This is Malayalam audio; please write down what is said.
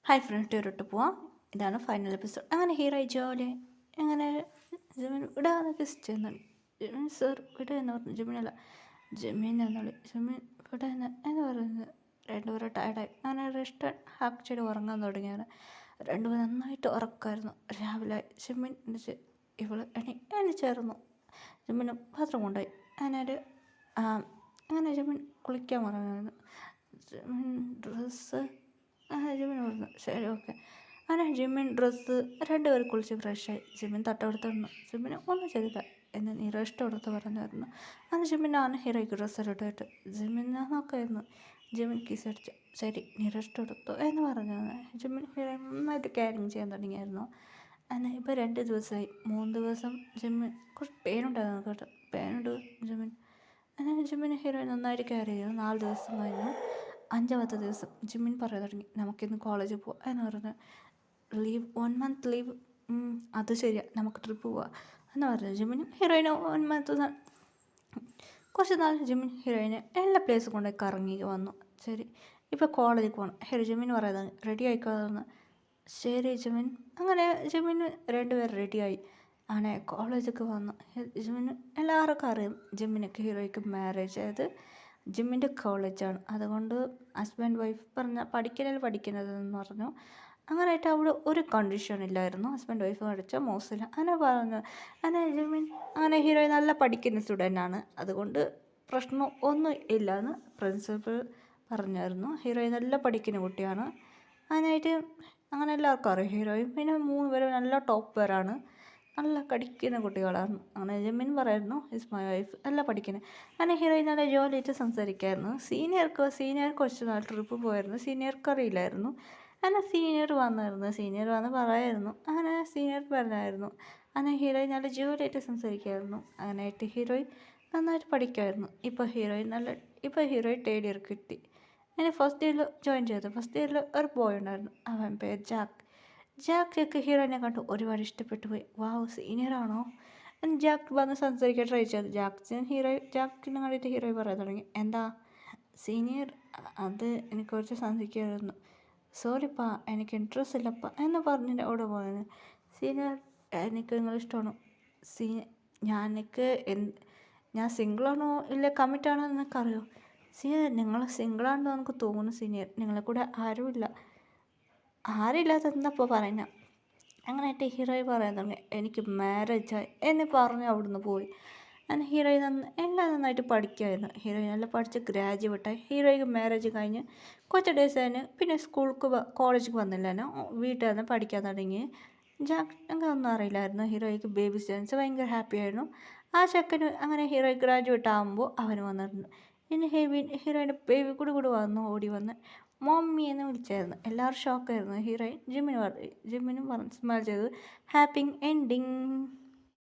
ഹായ് ഫ്രണ്ട് ഇട്ട് പോവാം. ഇതാണ് ഫൈനൽ എപ്പിസോഡ്. അങ്ങനെ ഹീറോ ജോലി അങ്ങനെ ജമീൻ വിടാന്ന് കിസ് ചെയ്യുന്നുണ്ട്. ജമീൻ സർ വിട എന്ന് പറഞ്ഞു. ജമീനല്ല ജമീൻ എന്നുള്ളു. ജമീൻ വിട എന്ന് പറയുന്നത് രണ്ടുപേരും ടയർഡായി അങ്ങനെ റെസ്റ്റ് ഹാക്ക് ചെയ്ത് ഉറങ്ങാൻ തുടങ്ങിയാണ്. രണ്ടുപേരും നന്നായിട്ട് ഉറക്കമായിരുന്നു. രാവിലെ ജമീൻ എന്നുവെച്ച് ഇവള് എണിച്ചായിരുന്നു. ജമീന് പാത്രം കൊണ്ടുപോയി. അങ്ങനെ ജമീൻ കുളിക്കാൻ പറഞ്ഞായിരുന്നു. ജമീൻ ഡ്രസ്സ് ജിമ്മിന് പറഞ്ഞു ശരി ഓക്കെ. അങ്ങനെ ജിമ്മിൻ ഡ്രസ്സ് രണ്ടുപേരും കുളിച്ച് ഫ്രഷായി. ജിമ്മിൻ തട്ടെടുത്ത് തന്നു. ജിമ്മിന് ഒന്നും ചെയ്തില്ല എന്ന് നീ റെസ്റ്റ് എടുത്ത് പറഞ്ഞായിരുന്നു. അങ്ങനെ ജിമ്മിനാണ് ഹീറോയ്ക്ക് ഡ്രസ്സ് ഇട്ടിട്ട് ജിമ്മിൻ നോക്കായിരുന്നു. ജിമ്മിൻ കിസ് അടിച്ചു. ശരി നീ റെസ്റ്റ് എടുത്തു എന്ന് പറഞ്ഞു. ജിമ്മിൻ ഹീറോ നന്നായിട്ട് കെയറിങ് ചെയ്യാൻ തുടങ്ങിയായിരുന്നു. അങ്ങനെ ഇപ്പോൾ 2 ദിവസമായി. 3 ദിവസം ജിമ്മിൻ കുറച്ച് പെയിനുണ്ടായിരുന്നു കേട്ടോ. പെയിനുണ്ട് ജിമ്മിൻ. അങ്ങനെ ജിമ്മിന് ഹീറോ നന്നായിട്ട് കെയർ ചെയ്യുന്നു. 4 ദിവസം കഴിഞ്ഞു. 5ാമത്തെ ദിവസം ജിമ്മിൻ പറയാൻ തുടങ്ങി നമുക്കിന്ന് കോളേജിൽ പോവാം എന്ന് പറഞ്ഞ് ലീവ് 1 മന്ത് ലീവ്. അത് ശരിയാ നമുക്ക് ട്രിപ്പ് പോവാം എന്ന് പറഞ്ഞു. ജിമ്മിനും ഹീറോയിനും 1 മന്ത് കുറച്ച് നാൾ ജിമ്മിൻ ഹീറോയിനെ എല്ലാ പ്ലേസും കൊണ്ടുപോയി കറങ്ങി വന്നു. ശരി ഇപ്പോൾ കോളേജിൽ പോകണം. ഹീറോ ജിമ്മിന് പറയുന്നത് റെഡി ആയിക്കോന്ന്. ശരി ജിമ്മിൻ. അങ്ങനെ ജിമ്മിന് 2 പേർ റെഡിയായി. അങ്ങനെ കോളേജൊക്കെ വന്നു. ജിമ്മിന് എല്ലാവർക്കും അറിയാം ജിമ്മിനൊക്കെ ഹീറോയ്ക്ക് മാരേജ് ആയത് ജിമ്മിൻ്റെ കോളേജാണ്. അതുകൊണ്ട് ഹസ്ബൻഡ് വൈഫ് പഠിക്കുന്നതെന്ന് പറഞ്ഞു. അങ്ങനെയായിട്ട് അവിടെ ഒരു കണ്ടീഷൻ ഇല്ലായിരുന്നു. ഹസ്ബൻഡ് വൈഫ് പഠിച്ച മോശമില്ല അങ്ങനെ പറഞ്ഞു. അങ്ങനെ ജിമ്മിൻ അങ്ങനെ ഹീറോ നല്ല പഠിക്കുന്ന സ്റ്റുഡൻ്റാണ്. അതുകൊണ്ട് പ്രശ്നം ഒന്നും ഇല്ലയെന്ന് പ്രിൻസിപ്പൽ പറഞ്ഞായിരുന്നു. ഹീറോ നല്ല പഠിക്കുന്ന കുട്ടിയാണ്. അങ്ങനെയായിട്ട് അങ്ങനെ എല്ലാവർക്കും അറിയാം ഹീറോയും. പിന്നെ 3 പേരും നല്ല ടോപ്പ് പേരാണ്. നല്ല പഠിക്കുന്ന കുട്ടികളാണ്. അങ്ങനെ ജിമ്മിൻ പറയായിരുന്നു ഇസ് മൈ വൈഫ് നല്ല പഠിക്കുന്നത്. അങ്ങനെ ഹീറോയിൻ നല്ല ജോലിയായിട്ട് സംസാരിക്കായിരുന്നു. സീനിയർ കുറച്ച് നാൾ ട്രിപ്പ് പോയായിരുന്നു. സീനിയർക്ക് അറിയില്ലായിരുന്നു. അങ്ങനെ സീനിയർ വന്ന് പറയായിരുന്നു. അങ്ങനെ സീനിയർ പറഞ്ഞായിരുന്നു. അങ്ങനെ ഹീറോയിൻ നല്ല ജോലിയായിട്ട് സംസാരിക്കായിരുന്നു. അങ്ങനെയായിട്ട് ഹീറോയിൻ നന്നായിട്ട് പഠിക്കുമായിരുന്നു. ഇപ്പോൾ ഹീറോയിൻ 3rd ഇയർ കിട്ടി. അങ്ങനെ ഫസ്റ്റ് ഇയറിൽ ജോയിൻ ചെയ്തു. ഫസ്റ്റ് ഇയറിൽ ഒരു ബോയ് ഉണ്ടായിരുന്നു. അവൻ പേര് ജാക്ക് ഹീറോയിനെ കണ്ടു ഒരുപാട് ഇഷ്ടപ്പെട്ടു പോയി. വാവ് സീനിയറാണോ എന്ന് ജാക്ക് വന്ന് സംസാരിക്കാൻ ട്രൈ ചെയ്തു. ജാക്കിനെ കണ്ടിട്ട് ഹീറോ പറയാൻ തുടങ്ങി. എന്താ സീനിയർ അത് എനിക്ക് കുറച്ച് സംസാരിക്കാമായിരുന്നു. സോറിപ്പാ എനിക്ക് ഇൻട്രസ്റ്റ് ഇല്ലപ്പാ എന്ന് പറഞ്ഞിട്ട് അവിടെ പോയത്. സീനിയർ എനിക്ക് നിങ്ങളിഷ്ടമാണോ? ഞാൻ സിംഗിളാണോ ഇല്ല കമ്മിറ്റാണോ എന്നൊക്കെ സീനിയർ നിങ്ങൾ സിംഗിളാണെന്ന് നമുക്ക് തോന്നുന്നു. സീനിയർ നിങ്ങളെ കൂടെ ആരില്ലാത്തതെന്നപ്പോൾ പറയുന്നത്. അങ്ങനെയായിട്ട് ഹീറോയി പറയാൻ തുടങ്ങി എനിക്ക് മാരേജായി എന്ന് പറഞ്ഞ് അവിടുന്ന് പോയി. അങ്ങനെ ഹീറോയിൻ എല്ലാം നന്നായിട്ട് പഠിക്കുമായിരുന്നു. ഹീറോയിൻ നല്ല പഠിച്ച് ഗ്രാജുവേറ്റായി. ഹീറോയ്ക്ക് മാരേജ് കഴിഞ്ഞ് കുറച്ച് ഡേയ്സ് കഴിഞ്ഞ് പിന്നെ കോളേജിൽ വന്നില്ലായിരുന്നു. വീട്ടിൽ നിന്ന് പഠിക്കാൻ തുടങ്ങി. അങ്ങനെ ഒന്നും അറിയില്ലായിരുന്നു. ഹീറോയ്ക്ക് ബേബി സ്റ്റാൻസ് ഭയങ്കര ഹാപ്പി ആയിരുന്നു. ആ ചെക്കന് അങ്ങനെ ഹീറോയി ഗ്രാജുവേറ്റ് ആകുമ്പോൾ അവന് വന്നിട്ടുണ്ട്. പിന്നെ ഹീറോയിൻ്റെ ബേബി കൂടി ഓടി വന്ന് മമ്മി എന്ന് വിളിച്ചായിരുന്നു. എല്ലാവരും ഷോക്കായിരുന്നു. ഹീറോയിൻ ജിമ്മിനും പറഞ്ഞു സ്മൈൽ ചെയ്തു ഹാപ്പി എൻഡിങ്.